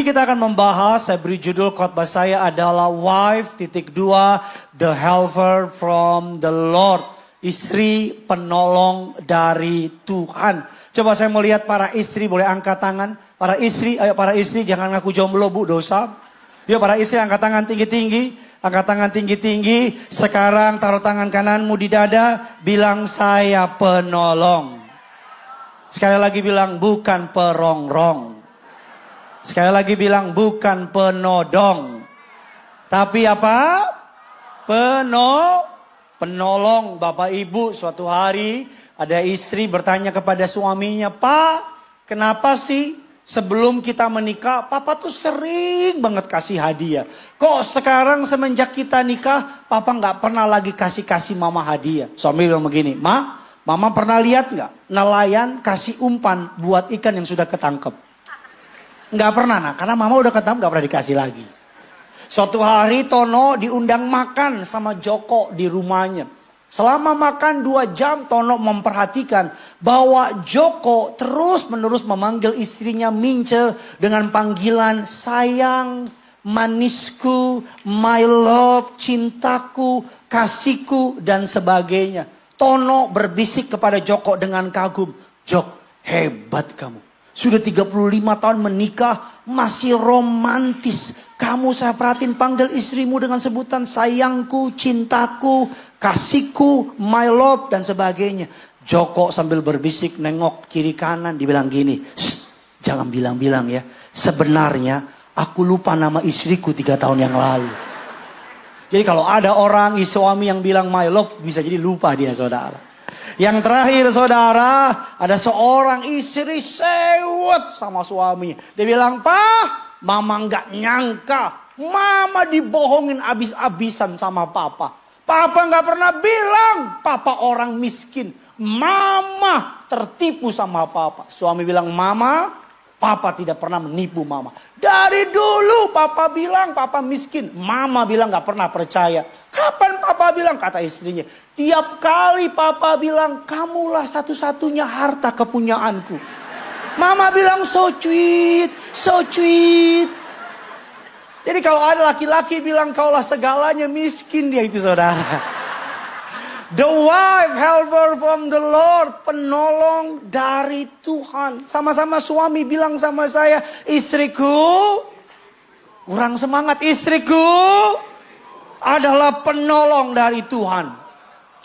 Kita akan membahas, saya beri judul khotbah saya adalah Wife, The Helper from the Lord. Istri penolong dari Tuhan. Coba saya mau lihat para istri, boleh angkat tangan. Para istri, ayo para istri jangan ngaku jomblo bu, dosa. Yuk para istri angkat tangan tinggi-tinggi. Angkat tangan tinggi-tinggi. Sekarang taruh tangan kananmu di dada. Bilang saya penolong. Sekali lagi bilang bukan perongrong. Sekali lagi bilang bukan penodong. Tapi apa? Penolong. Bapak Ibu, suatu hari ada istri bertanya kepada suaminya, "Pak, kenapa sih sebelum kita menikah Papa tuh sering banget kasih hadiah. Kok sekarang semenjak kita nikah Papa gak pernah lagi kasih Mama hadiah?" Suami bilang begini, Mama pernah lihat gak nelayan kasih umpan buat ikan yang sudah ketangkep? Nggak pernah, karena Mama udah ketemu nggak pernah dikasih lagi. Suatu hari Tono diundang makan sama Joko di rumahnya. Selama makan 2 jam Tono memperhatikan bahwa Joko terus menerus memanggil istrinya Mince dengan panggilan sayang, manisku, my love, cintaku, kasihku dan sebagainya. Tono berbisik kepada Joko dengan kagum, "Jok, hebat kamu. Sudah 35 tahun menikah, masih romantis. Kamu saya perhatiin panggil istrimu dengan sebutan sayangku, cintaku, kasihku, my love, dan sebagainya." Joko sambil berbisik nengok kiri kanan, dibilang gini, "Jangan bilang-bilang ya. Sebenarnya aku lupa nama istriku 3 tahun yang lalu." Jadi kalau ada orang suami yang bilang my love, bisa jadi lupa dia saudara. Yang terakhir saudara, ada seorang istri sewot sama suaminya. Dia bilang, "Pak, Mama nggak nyangka. Mama dibohongin abis-abisan sama Papa. Papa nggak pernah bilang Papa orang miskin. Mama tertipu sama Papa." Suami bilang, "Mama, Papa tidak pernah menipu Mama. Dari dulu Papa bilang Papa miskin. Mama bilang gak pernah percaya. Kapan Papa bilang?" Kata istrinya, "Tiap kali Papa bilang kamulah satu-satunya harta kepunyaanku." Mama bilang so sweet, so sweet. Jadi kalau ada laki-laki bilang kaulah segalanya, miskin dia itu saudara. The wife helper from the Lord, penolong dari Tuhan. Sama-sama suami bilang sama saya, "Istriku," kurang semangat, "istriku adalah penolong dari Tuhan."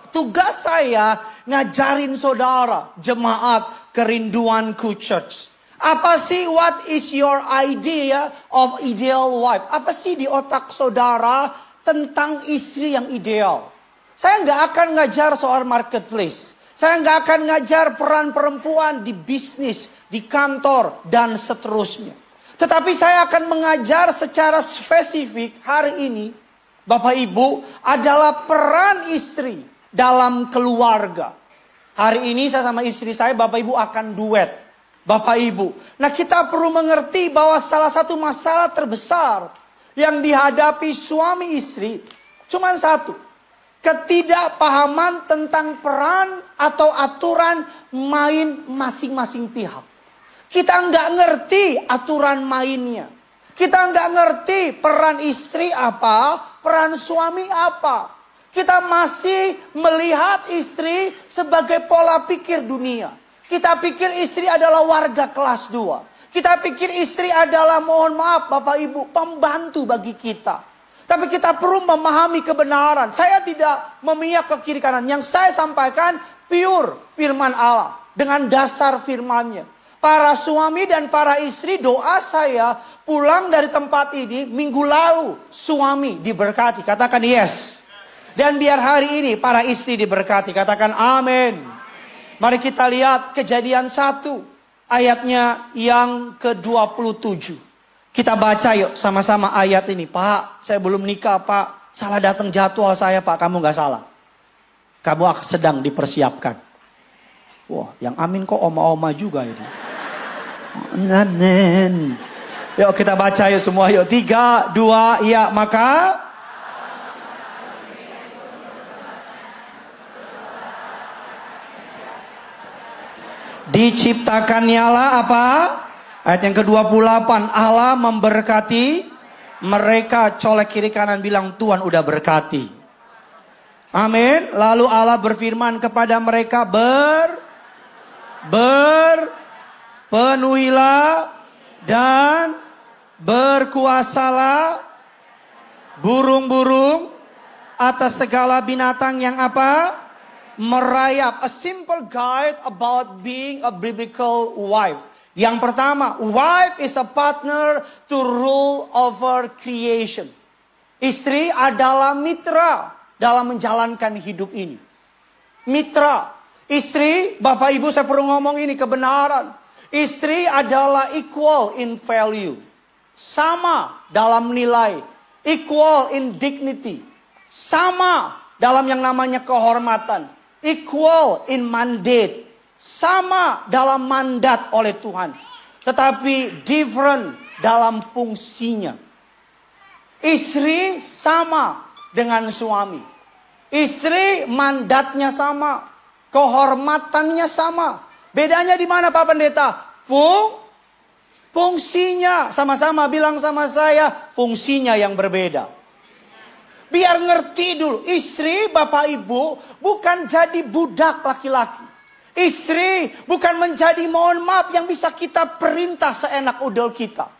Tugas saya ngajarin saudara, jemaat kerinduanku church. Apa sih what is your idea of ideal wife? Apa sih di otak saudara tentang istri yang ideal? Saya nggak akan ngajar soal marketplace. Saya nggak akan ngajar peran perempuan di bisnis, di kantor, dan seterusnya. Tetapi saya akan mengajar secara spesifik hari ini, Bapak Ibu, adalah peran istri dalam keluarga. Hari ini saya sama istri saya, Bapak Ibu akan duet. Bapak Ibu. Nah, kita perlu mengerti bahwa salah satu masalah terbesar yang dihadapi suami istri cuma satu. Ketidakpahaman tentang peran atau aturan main masing-masing pihak. Kita nggak ngerti aturan mainnya. Kita nggak ngerti peran istri apa, peran suami apa. Kita masih melihat istri sebagai pola pikir dunia. Kita pikir istri adalah warga kelas 2. Kita pikir istri adalah, mohon maaf Bapak Ibu, pembantu bagi kita. Tapi kita perlu memahami kebenaran. Saya tidak memihak ke kiri kanan. Yang saya sampaikan pure firman Allah. Dengan dasar firmannya. Para suami dan para istri, doa saya pulang dari tempat ini minggu lalu. Suami diberkati. Katakan yes. Dan biar hari ini para istri diberkati. Katakan amin. Mari kita lihat Kejadian 1. Ayatnya yang ke-27. Kita baca yuk sama-sama ayat ini. "Pak, saya belum nikah Pak. Salah datang jadwal saya Pak." "Kamu gak salah. Kamu sedang dipersiapkan." Wah, yang amin kok oma-oma juga ini. Amin. Yuk kita baca yuk semua yuk. 3, 2, ya maka. Diciptakannya lah apa? Ayat yang ke-28, Allah memberkati mereka. Colek kiri kanan, bilang Tuhan udah berkati. Amin. Lalu Allah berfirman kepada mereka, penuhilah dan berkuasalah burung-burung atas segala binatang yang apa? Merayap. A simple guide about being a biblical wife. Yang pertama, wife is a partner to rule over creation. Istri adalah mitra dalam menjalankan hidup ini. Mitra. Istri, Bapak Ibu saya perlu ngomong ini kebenaran. Istri adalah equal in value. Sama dalam nilai. Equal in dignity. Sama dalam yang namanya kehormatan. Equal in mandate. Sama dalam mandat oleh Tuhan. Tetapi different dalam fungsinya. Istri sama dengan suami. Istri mandatnya sama. Kehormatannya sama. Bedanya di mana Pak Pendeta? Fungsinya. Sama-sama bilang sama saya, fungsinya yang berbeda. Biar ngerti dulu, istri Bapak Ibu bukan jadi budak laki-laki. Istri bukan menjadi, mohon maaf, yang bisa kita perintah seenak udel kita.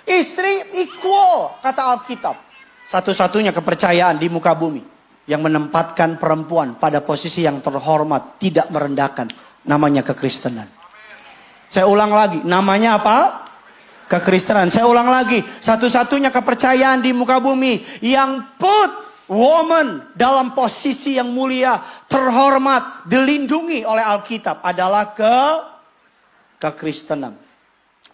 Istri equal, kata Alkitab. Satu-satunya kepercayaan di muka bumi yang menempatkan perempuan pada posisi yang terhormat, tidak merendahkan, namanya kekristenan. Saya ulang lagi, namanya apa? Kekristenan. Saya ulang lagi, satu-satunya kepercayaan di muka bumi yang put woman dalam posisi yang mulia, terhormat, dilindungi oleh Alkitab adalah kekristenan.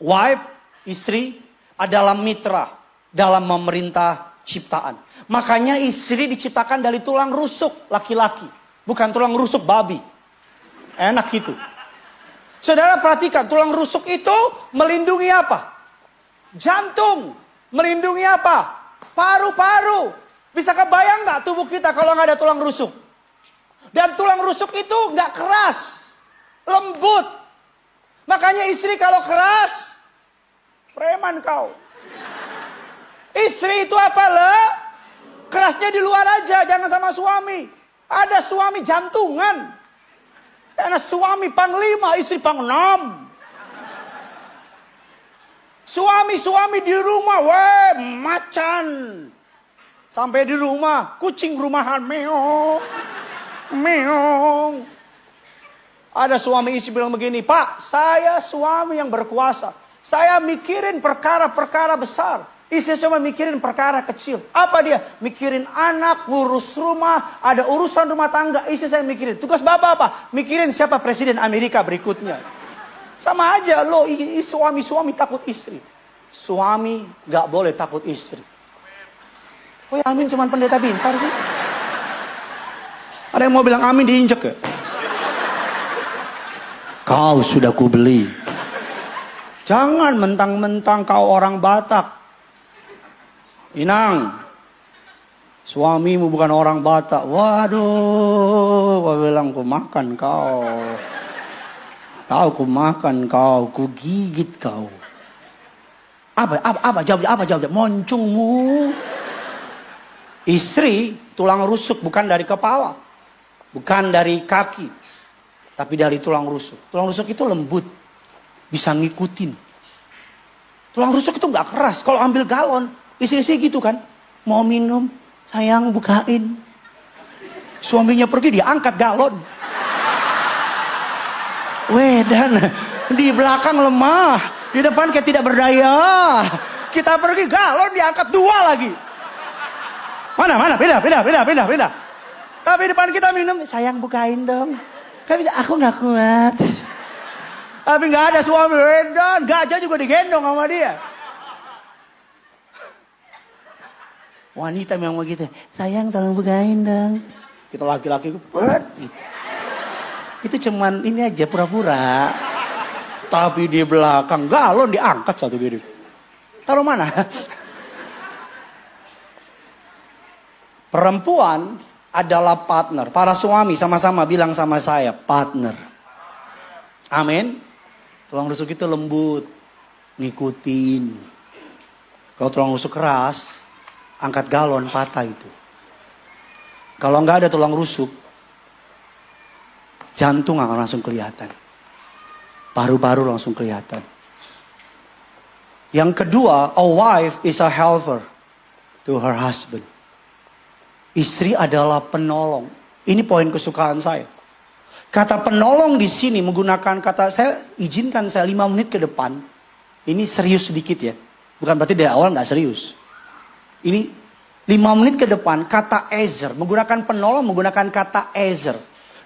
Wife, istri adalah mitra dalam memerintah ciptaan. Makanya istri diciptakan dari tulang rusuk laki-laki, bukan tulang rusuk babi. Enak gitu. Saudara perhatikan, tulang rusuk itu melindungi apa? Jantung. Melindungi apa? Paru-paru. Bisa kebayang nggak tubuh kita kalau nggak ada tulang rusuk? Dan tulang rusuk itu nggak keras, lembut. Makanya istri kalau keras, preman kau. Istri itu apa le? Kerasnya di luar aja, jangan sama suami. Ada suami jantungan. Karena suami panglima, istri pangenam. Suami-suami di rumah, macan. Sampai di rumah, kucing rumahan, meong, meong. Ada suami istri bilang begini, Pak, saya suami yang berkuasa. Saya mikirin perkara-perkara besar. Istri cuma mikirin perkara kecil. Apa dia? Mikirin anak, ngurus rumah, ada urusan rumah tangga. Istri saya mikirin. Tugas bapak apa? Mikirin siapa presiden Amerika berikutnya. Sama aja loh, suami takut istri. Suami gak boleh takut istri. Oh ya amin cuman pendeta Binsar sih. Ada yang mau bilang amin diinjek ya? Kau sudah kubeli. Jangan mentang-mentang kau orang Batak. Inang, suamimu bukan orang Batak. Waduh, gua bilang ku makan kau. Tahu ku makan kau, ku gigit kau. Apa jawab, moncungmu. Istri tulang rusuk bukan dari kepala, bukan dari kaki, tapi dari tulang rusuk. Tulang rusuk itu lembut, bisa ngikutin. Tulang rusuk itu nggak keras. Kalau ambil galon, istri gitu kan, mau minum, sayang bukain. Suaminya pergi, dia angkat galon. Dan di belakang lemah, di depan kayak tidak berdaya. Kita pergi, galon diangkat 2 lagi. Mana, beda. Tapi depan kita minum, sayang bukain dong. Kan bisa, aku gak kuat. Tapi gak ada suami, dan gajah juga digendong sama dia. Wanita memang begitu, sayang tolong bukain dong. Kita laki-laki, gitu. Itu cuman ini aja, pura-pura. Tapi di belakang, galon diangkat satu gini. Taruh mana? Perempuan adalah partner. Para suami sama-sama bilang sama saya, partner. Amin. Tulang rusuk itu lembut. ngikutin. Kalau tulang rusuk keras, angkat galon patah itu. Kalau nggak ada tulang rusuk, jantung akan langsung kelihatan. Paru-paru langsung kelihatan. Yang kedua, a wife is a helper to her husband. Istri adalah penolong. Ini poin kesukaan saya. Kata penolong di sini menggunakan kata, saya izinkan saya 5 menit ke depan. Ini serius sedikit ya. Bukan berarti dari awal nggak serius. Ini 5 menit ke depan kata ezer. Menggunakan penolong menggunakan kata ezer.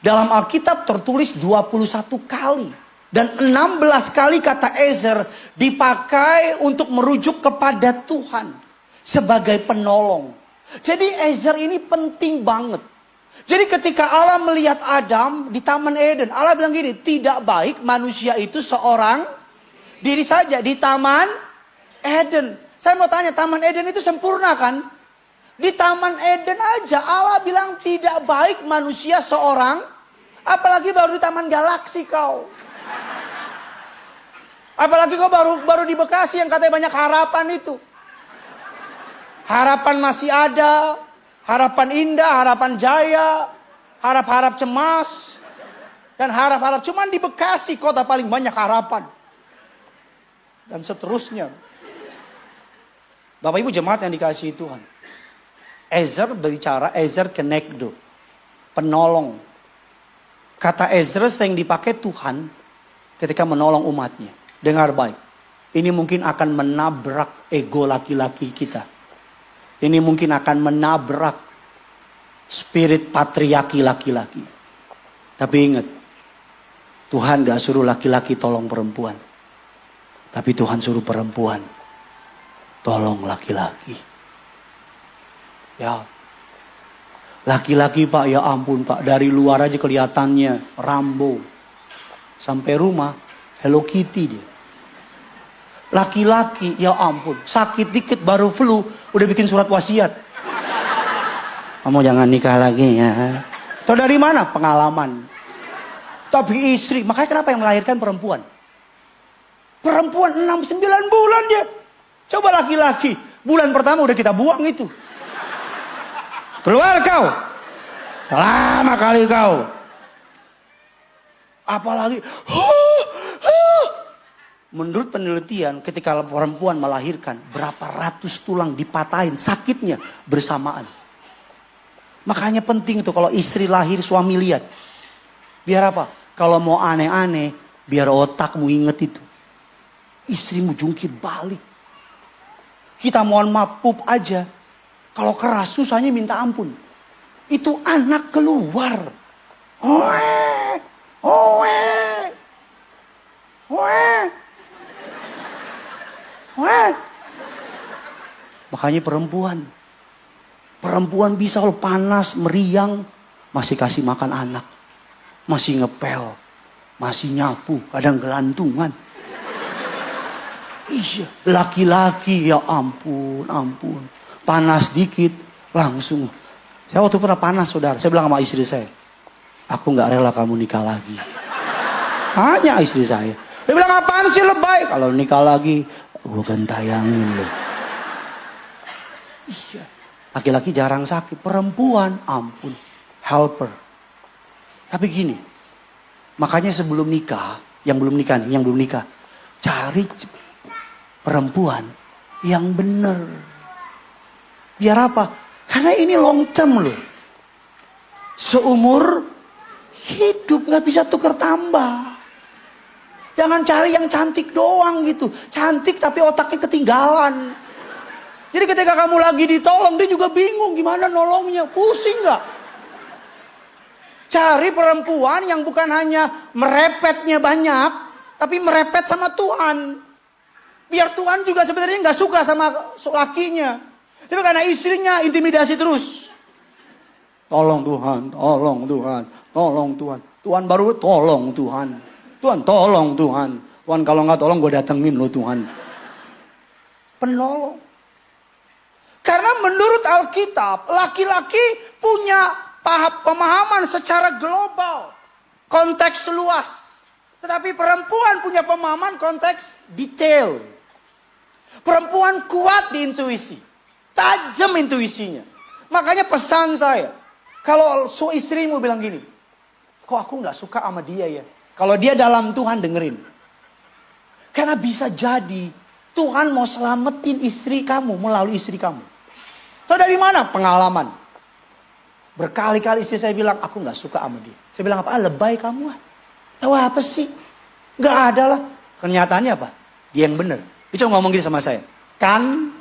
Dalam Alkitab tertulis 21 kali. Dan 16 kali kata ezer dipakai untuk merujuk kepada Tuhan. Sebagai penolong. Jadi ezer ini penting banget. Jadi ketika Allah melihat Adam di Taman Eden, Allah bilang gini, tidak baik manusia itu seorang diri saja di Taman Eden. Saya mau tanya, Taman Eden itu sempurna kan? Di Taman Eden aja Allah bilang tidak baik manusia seorang, apalagi baru di Taman Galaksi kau. Apalagi kau baru di Bekasi yang katanya banyak harapan itu. Harapan masih ada. Harapan indah, harapan jaya, harap-harap cemas, dan harap-harap cuman di Bekasi kota paling banyak harapan. Dan seterusnya. Bapak Ibu jemaat yang dikasihi Tuhan. Ezer berbicara, Ezer kenegdo, penolong. Kata Ezer sering dipakai Tuhan ketika menolong umatnya. Dengar baik, ini mungkin akan menabrak ego laki-laki kita. Ini mungkin akan menabrak spirit patriarki laki-laki. Tapi ingat, Tuhan gak suruh laki-laki tolong perempuan. Tapi Tuhan suruh perempuan tolong laki-laki. Ya, laki-laki Pak, ya ampun Pak, dari luar aja kelihatannya Rambo. Sampai rumah Hello Kitty dia. Laki-laki, ya ampun, sakit dikit baru flu, udah bikin surat wasiat. Kamu jangan nikah lagi ya. Tahu dari mana? Pengalaman. Tapi istri, makanya kenapa yang melahirkan perempuan? Perempuan 6-9 bulan dia. Coba laki-laki, bulan pertama udah kita buang itu. Keluar kau. Lama kali kau. Apalagi, menurut penelitian ketika perempuan melahirkan, berapa ratus tulang dipatahin sakitnya bersamaan. Makanya penting tuh kalau istri lahir suami lihat. Biar apa? Kalau mau aneh-aneh, biar otakmu inget itu. Istrimu jungkir balik. Kita mohon maaf pup aja. Kalau keras susahnya minta ampun. Itu anak keluar. Oe, oe, oe. Wah. Makanya perempuan bisa kalau panas, meriang, masih kasih makan anak. Masih ngepel, masih nyapu, kadang gelantungan. Iya, laki-laki ya ampun. Panas dikit, langsung. Saya waktu pernah panas saudara, saya bilang sama istri saya, aku gak rela kamu nikah lagi. Hanya istri saya. Dia bilang apaan sih lebay, kalau nikah lagi gue gentayangin loh. Iya. Laki-laki jarang sakit. Perempuan ampun. Helper. Tapi gini. Makanya sebelum nikah. Yang belum nikah. Cari perempuan yang benar. Biar apa? Karena ini long term loh. Seumur hidup gak bisa tukar tambah. Jangan cari yang cantik doang gitu. Cantik tapi otaknya ketinggalan. Jadi ketika kamu lagi ditolong, dia juga bingung gimana nolongnya. Pusing gak? Cari perempuan yang bukan hanya merepetnya banyak, tapi merepet sama Tuhan. Biar Tuhan juga sebenarnya gak suka sama lakinya. Tapi karena istrinya intimidasi terus. Tolong Tuhan, tolong Tuhan, tolong Tuhan. Tuhan baru tolong Tuhan. Tuhan tolong Tuhan. Tuhan kalau nggak tolong gue datengin lo Tuhan. Penolong. Karena menurut Alkitab, laki-laki punya pemahaman secara global. Konteks luas. Tetapi perempuan punya pemahaman konteks detail. Perempuan kuat di intuisi. Tajam intuisinya. Makanya pesan saya. Kalau istrimu bilang gini. Kok aku gak suka sama dia ya? Kalau dia dalam Tuhan dengerin. Karena bisa jadi Tuhan mau selamatin istri kamu melalui istri kamu. Tahu dari mana? Pengalaman. Berkali-kali istri saya bilang, aku gak suka sama dia. Saya bilang apa? Lebay kamu. Tahu apa sih? Gak ada lah. Kenyataannya apa? Dia yang benar. Dia cuma ngomong gini sama saya. Kan?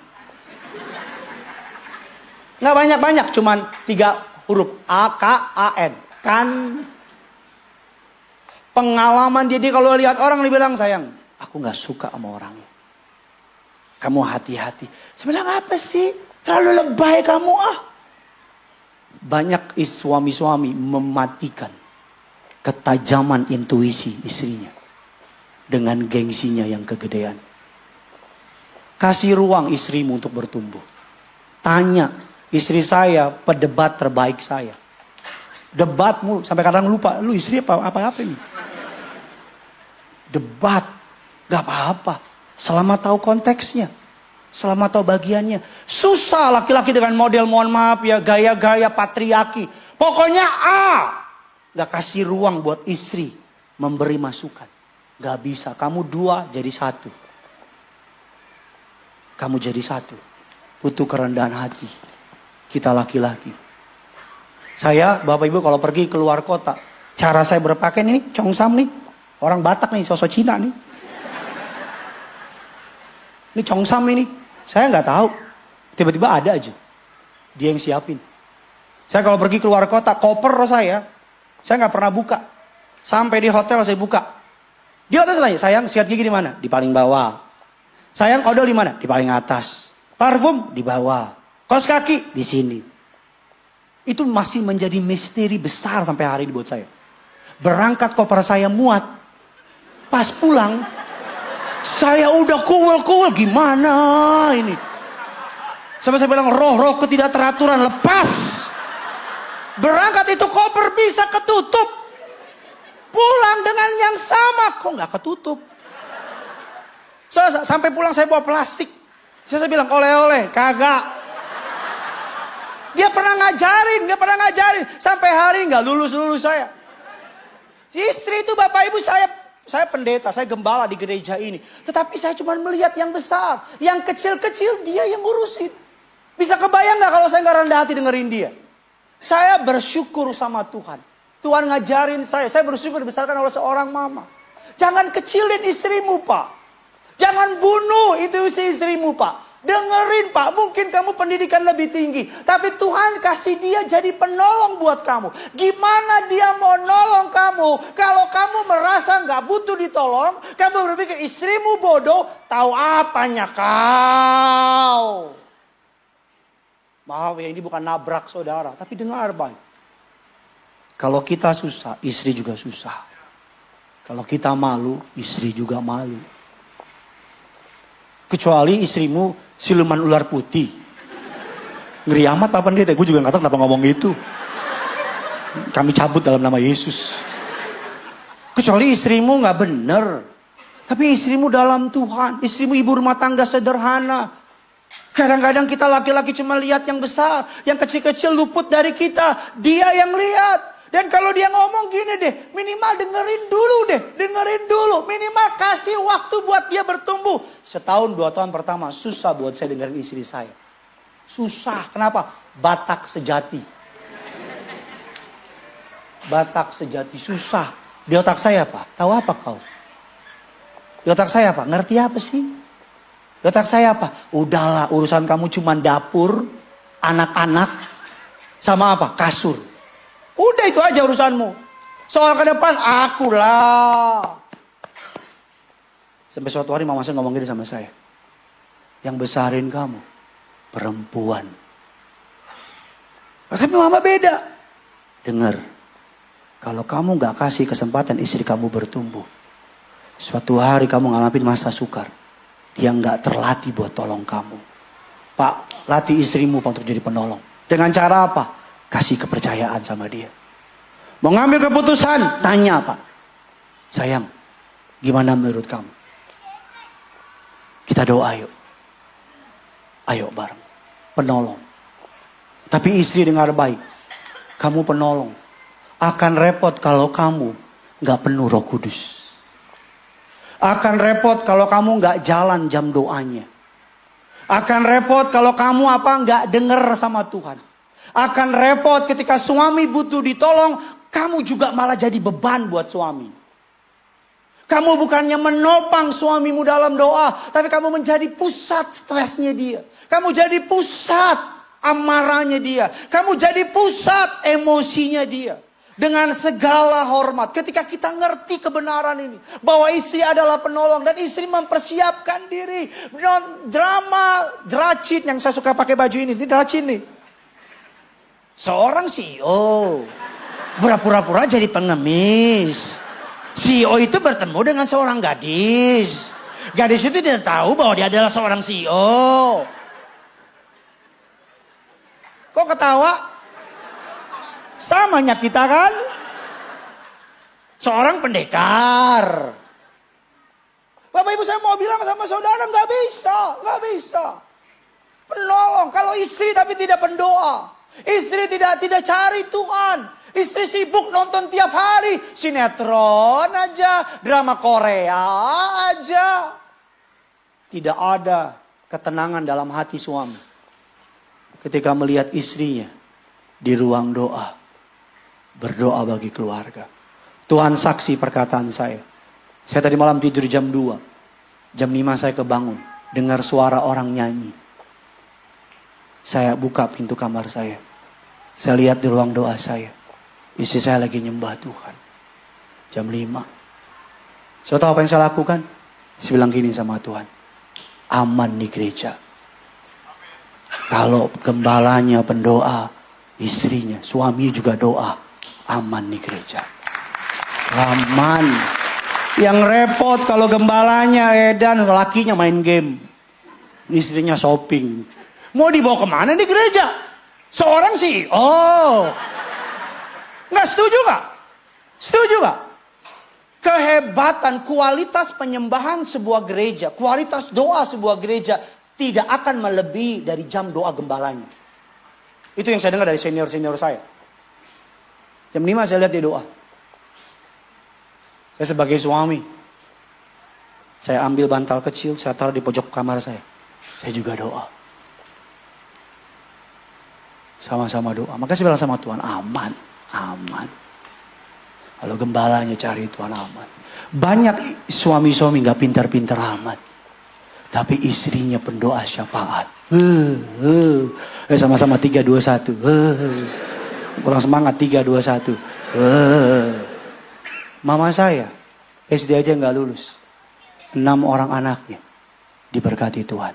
Gak banyak-banyak. Cuman 3 huruf. A-K-A-N. Kan? Pengalaman dia kalau lihat orang dia bilang, sayang, aku gak suka sama orangnya. Kamu hati-hati. Saya bilang, apa sih? Terlalu lebay kamu Banyak suami-suami mematikan ketajaman intuisi istrinya. Dengan gengsinya yang kegedean. Kasih ruang istrimu untuk bertumbuh. Tanya, istri saya pedebat terbaik saya. Debatmu sampai kadang lupa, lu istri apa ini? Debat, gak apa-apa. Selama tahu konteksnya. Selama tahu bagiannya. Susah laki-laki dengan model, mohon maaf ya, gaya-gaya patriarki. Pokoknya gak kasih ruang buat istri memberi masukan. Gak bisa, kamu 2 jadi 1. Kamu jadi 1. Butuh kerendahan hati. Kita laki-laki. Saya, Bapak Ibu kalau pergi keluar kota. Cara saya berpakaian ini, Chongsam nih. Orang Batak nih, sosok Cina nih. Ini Chongsam ini. Saya gak tahu. Tiba-tiba ada aja. Dia yang siapin. Saya kalau pergi keluar kota, koper saya gak pernah buka. Sampai di hotel saya buka. Dia atas tanya, sayang sikat gigi di mana? Di paling bawah. Sayang odol di mana? Di paling atas. Parfum di bawah. Kaos kaki di sini. Itu masih menjadi misteri besar sampai hari ini buat saya. Berangkat koper saya muat. Pas pulang, saya udah kuwel-kuwel. Gimana ini? Sampai saya bilang roh-roh ketidakteraturan lepas. Berangkat itu koper bisa ketutup. Pulang dengan yang sama. Kok gak ketutup? Sampai pulang saya bawa plastik. Saya bilang oleh-oleh. Kagak. Dia pernah ngajarin. Sampai hari gak lulus-lulus saya. Istri itu Bapak Ibu saya pendeta. Saya gembala di gereja ini. Tetapi saya cuma melihat yang besar. Yang kecil-kecil dia yang ngurusin. Bisa kebayang gak kalau saya gak rendah hati dengerin dia? Saya bersyukur sama Tuhan. Tuhan ngajarin saya bersyukur dibesarkan oleh seorang mama. Jangan kecilin istrimu Pak. Jangan bunuh intuisi istrimu Pak. Dengerin Pak, mungkin kamu pendidikan lebih tinggi. Tapi Tuhan kasih dia jadi penolong buat kamu. Gimana dia mau nolong kamu? Kalau kamu merasa gak butuh ditolong. Kamu berpikir istrimu bodoh. Tahu apanya kau? Maaf ya, ini bukan nabrak saudara. Tapi dengar baik. Kalau kita susah, istri juga susah. Kalau kita malu, istri juga malu. Kecuali istrimu siluman ular putih. Ngeri amat Pak Pendeta, gue juga gak tahu kenapa ngomong gitu. Kami cabut dalam nama Yesus. Kecuali istrimu gak bener. Tapi istrimu dalam Tuhan. Istrimu ibu rumah tangga sederhana. Kadang-kadang kita laki-laki cuma lihat yang besar. Yang kecil-kecil luput dari kita. Dia yang lihat. Dan kalau dia ngomong gini deh, minimal dengerin dulu. Minimal kasih waktu buat dia bertumbuh. 1-2 tahun pertama susah buat saya dengerin istri saya. Susah, kenapa? Batak sejati susah. Di otak saya apa? Tahu apa kau? Di otak saya apa? Ngerti apa sih? Di otak saya apa? Udahlah urusan kamu cuma dapur, anak-anak, sama apa? Kasur. Udah itu aja urusanmu. Soal ke depan akulah. Sampai suatu hari mama saya ngomong gini sama saya. Yang besarin kamu perempuan. Tapi mama beda. Dengar. Kalau kamu gak kasih kesempatan istri kamu bertumbuh. Suatu hari kamu ngalamin masa sukar. Dia gak terlatih buat tolong kamu. Pak, latih istrimu untuk jadi penolong. Dengan cara apa? Kasih kepercayaan sama dia. Mau ngambil keputusan, tanya Pak. Sayang, gimana menurut kamu? Kita doa yuk. Ayo bareng. Penolong. Tapi istri dengar baik. Kamu penolong. Akan repot kalau kamu gak penuh Roh Kudus. Akan repot kalau kamu gak jalan jam doanya. Akan repot kalau kamu gak denger sama Tuhan. Akan repot ketika suami butuh ditolong, kamu juga malah jadi beban buat suami. Kamu bukannya menopang suamimu dalam doa, tapi kamu menjadi pusat stresnya dia. Kamu jadi pusat amarahnya dia. Kamu jadi pusat emosinya dia. Dengan segala hormat. Ketika kita ngerti kebenaran ini. Bahwa istri adalah penolong. Dan istri mempersiapkan diri. Drama Dracin. Yang saya suka pakai baju ini. Ini Dracin nih. Seorang CEO. Pura-pura jadi pengemis. CEO itu bertemu dengan seorang gadis. Gadis itu tidak tahu bahwa dia adalah seorang CEO. Kok ketawa? Samanya kita kan. Seorang pendekar. Bapak Ibu, saya mau bilang sama saudara, gak bisa. Penolong. Kalau istri tapi tidak pendoa. Istri tidak cari Tuhan. Istri sibuk nonton tiap hari. Sinetron aja. Drama Korea aja. Tidak ada ketenangan dalam hati suami. Ketika melihat istrinya di ruang doa. Berdoa bagi keluarga. Tuhan saksi perkataan saya. Saya tadi malam tidur jam 2. Jam 5 saya kebangun. Dengar suara orang nyanyi. Saya buka pintu kamar saya. Saya lihat di ruang doa saya. Istri saya lagi nyembah Tuhan. Jam 5. Saya tahu apa yang saya lakukan? Saya bilang gini sama Tuhan. Aman di gereja. Kalau gembalanya pendoa. Istrinya, suami juga doa. Aman di gereja. Aman. Yang repot kalau gembalanya edan, lakinya main game. Istrinya shopping. Mau dibawa kemana di gereja? Seorang sih. Oh. Nggak setuju nggak? Setuju nggak? Kehebatan, kualitas penyembahan sebuah gereja, kualitas doa sebuah gereja tidak akan melebihi dari jam doa gembalanya. Itu yang saya dengar dari senior-senior saya. Jam 5 saya lihat dia doa. Saya sebagai suami. Saya ambil bantal kecil, saya taruh di pojok kamar saya. Saya juga doa. Sama-sama doa. Maka saya bilang sama Tuhan, aman. Kalau gembalanya cari Tuhan aman. Banyak suami-suami gak pintar-pintar amat. Tapi istrinya pendoa syafaat. Sama-sama 3, 2, 1. Kurang semangat 3, 2, 1. Mama saya SD aja gak lulus. 6 orang anaknya diberkati Tuhan.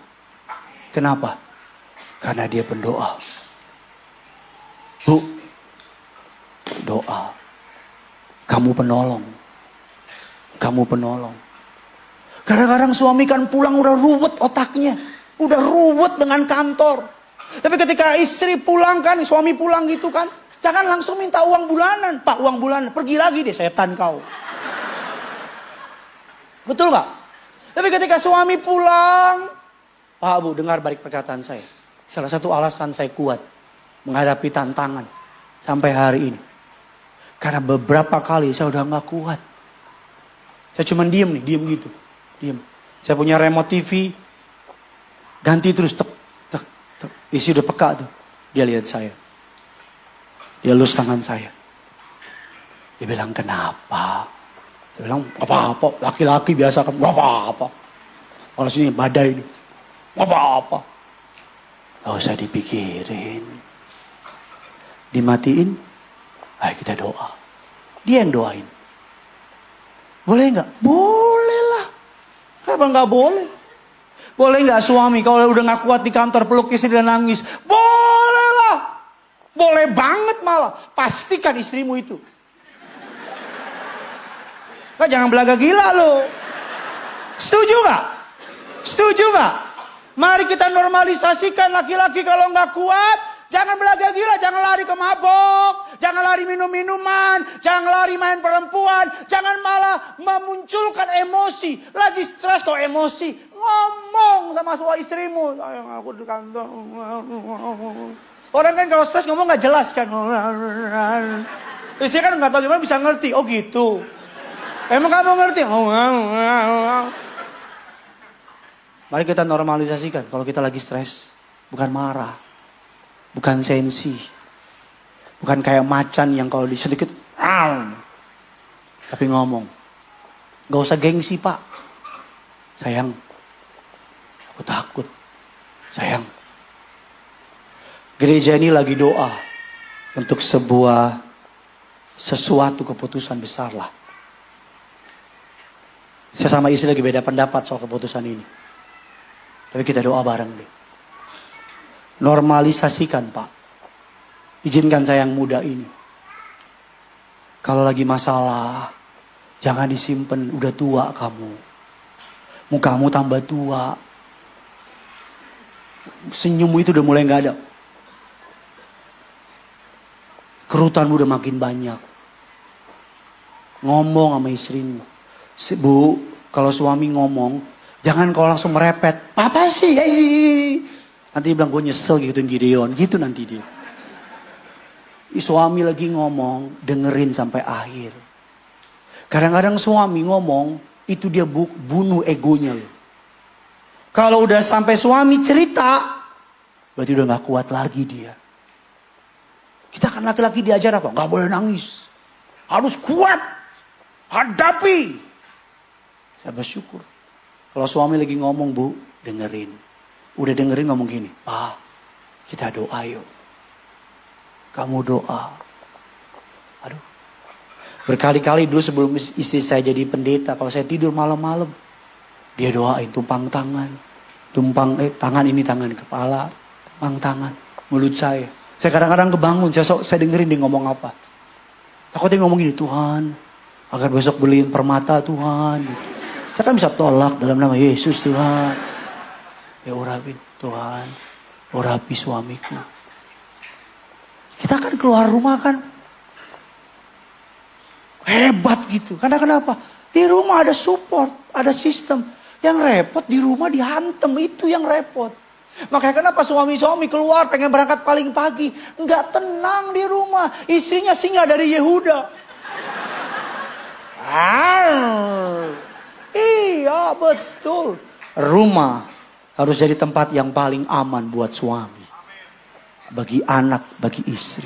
Kenapa? Karena dia pendoa. Bu, doa. Kamu penolong. Kadang-kadang suami kan pulang udah ruwet otaknya. Udah ruwet dengan kantor. Tapi ketika istri pulang kan, suami pulang gitu kan. Jangan langsung minta uang bulanan. Pak, uang bulanan. Pergi lagi deh, setan kau. Betul gak? Tapi ketika suami pulang. Pak Bu, dengar balik perkataan saya. Salah satu alasan saya kuat menghadapi tantangan sampai hari ini. Karena beberapa kali saya udah gak kuat. Saya cuma diem gitu. Diem. Saya punya remote TV. Ganti terus. Tek. Isi udah peka tuh. Dia lihat saya. Dia lus tangan saya. Dia bilang, kenapa? Saya bilang, apa-apa. Laki-laki biasa kan, apa-apa. Kalau sini badai ini. Apa-apa. Gak usah dipikirin. Dimatiin. Ayo kita doa. Dia yang doain. Boleh gak? Boleh lah. Kenapa gak boleh? Boleh gak suami kalau udah gak kuat di kantor peluk istri dan nangis? Boleh lah. Boleh banget malah. Pastikan istrimu itu. Nah, jangan belaga gila lo. Setuju gak? Setuju gak? Mari kita normalisasikan laki-laki kalau gak kuat. Jangan belaga gila, jangan lari ke mabok, jangan lari minum-minuman, jangan lari main perempuan, jangan malah memunculkan emosi. Lagi stres kok emosi, ngomong sama suami istrimu. Sayang aku di kantor. Orang kan kalau stres ngomong gak jelas kan. Istri kan gak tahu gimana bisa ngerti, oh gitu. Emang kamu ngerti? Mari kita normalisasikan kalau kita lagi stres, bukan marah. Bukan sensi. Bukan kayak macan yang kalau sedikit. Tapi ngomong. Gak usah gengsi pak. Sayang. Aku takut. Sayang. Gereja ini lagi doa. Untuk sesuatu keputusan besar lah. Saya sama istri lagi beda pendapat soal keputusan ini. Tapi kita doa bareng deh. Normalisasikan pak. Izinkan saya yang muda ini. Kalau lagi masalah. Jangan disimpan. Udah tua kamu. Mukamu tambah tua. Senyummu itu udah mulai gak ada. Kerutanmu udah makin banyak. Ngomong sama istrimu. Bu, kalau suami ngomong. Jangan kau langsung merepet. Apa sih? Nanti dia bilang gue nyesel gituin Gideon. Gitu nanti dia. Suami lagi ngomong. Dengerin sampai akhir. Kadang-kadang suami ngomong. Itu dia bunuh egonya loh. Kalau udah sampai suami cerita. Berarti udah gak kuat lagi dia. Kita kan laki-laki diajar apa? Gak boleh nangis. Harus kuat. Hadapi. Saya bersyukur. Kalau suami lagi ngomong bu. Dengerin. Udah dengerin ngomong gini, Pak, kita doa yuk. Kamu doa. Aduh. Berkali-kali dulu sebelum istri saya jadi pendeta, kalau saya tidur malam-malam, dia doain tumpang tangan. Tangan ini tangan kepala, tumpang tangan, mulut saya. Saya kadang-kadang kebangun, saya dengerin dia ngomong apa. Takutnya ngomong gini, Tuhan, agar besok beliin permata Tuhan. Gitu. Saya kan bisa tolak dalam nama Yesus Tuhan. Ya urapin Tuhan, urapi suamiku. Kita kan keluar rumah kan hebat gitu. Karena kenapa? Di rumah ada support, ada sistem. Yang repot di rumah dihantem, itu yang repot. Makanya kenapa suami-suami keluar pengen berangkat paling pagi. Enggak tenang di rumah. Istrinya singa dari Yehuda. Iya betul. Rumah harus jadi tempat yang paling aman buat suami. Bagi anak, bagi istri.